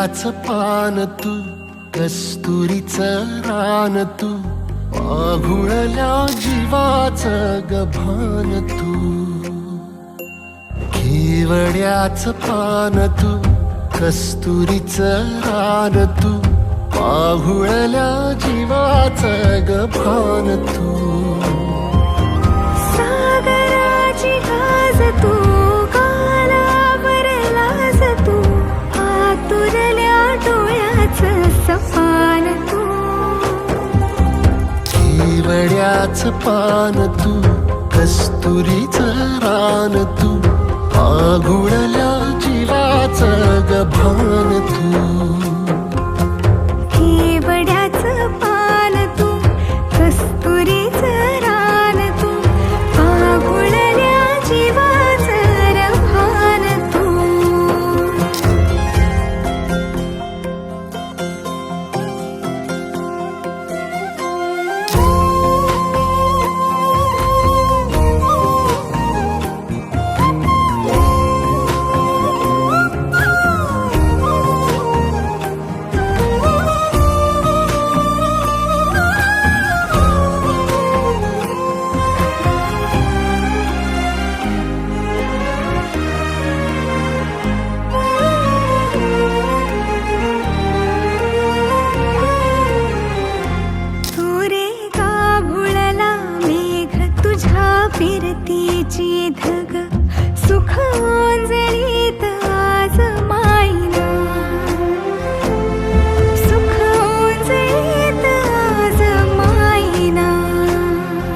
केवड्याचं पान तू, कस्तुरीचं रान तू, पाघुळल्या जीवाचं गभान तू. केवड्याचं पान तू, कस्तुरीचं रान तू, पाघुळल्या जीवाचं गभान तू. सागराची गाज तू, कालावर लाज तू, आतुरल्या डोळ्याचं सपान तू. केवड्याचं पान तू, कस्तुरीचं रान तू, पाघुळल्या जीवाचं गभान तू. केवड्याचं पान तू, कस्तुरीचं रान तू, पाघुळल्या जीवाचं रभान तू. फिरतीची धग सुख ओंजळीत आज माईना, सुख ओंजळीत आज माईना.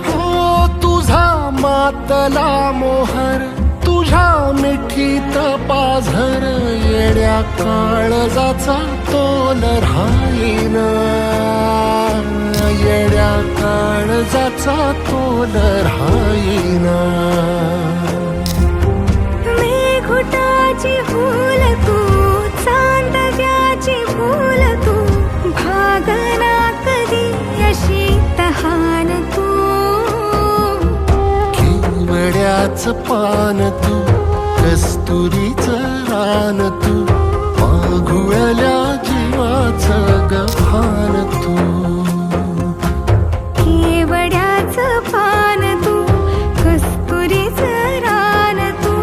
हो तुझा मातला मोहर, तुझ्या मिठीत पाझर, येड्या काळजाचा तोल राहीना, येड्या काळजाचा तोल राहीना. मेघुटाची फूल तू, चांदव्याची फूल तू, भागना कधी अशी तहान तू. केवड्याचं पान तू, कस्तुरीचं रान तू, पाघुळल्या जीवाचं गभान तू. केवड्याचं पान तू, कस्तुरीचं रान तू,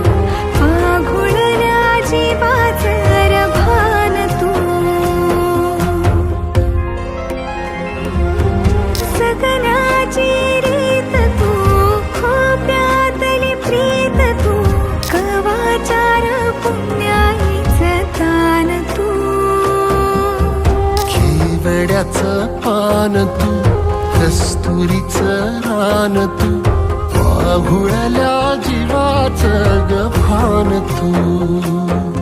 पाघुळल्या जीवाचं रभान तू. सगनाची रीत तू, खोप्यातली प्रीत तू, कवाचार पुण्याईचं दान तू. केवड्याचं पान तू, कस्तुरीचं रान तू, पाघुळल्या जीवाचं गभान तू.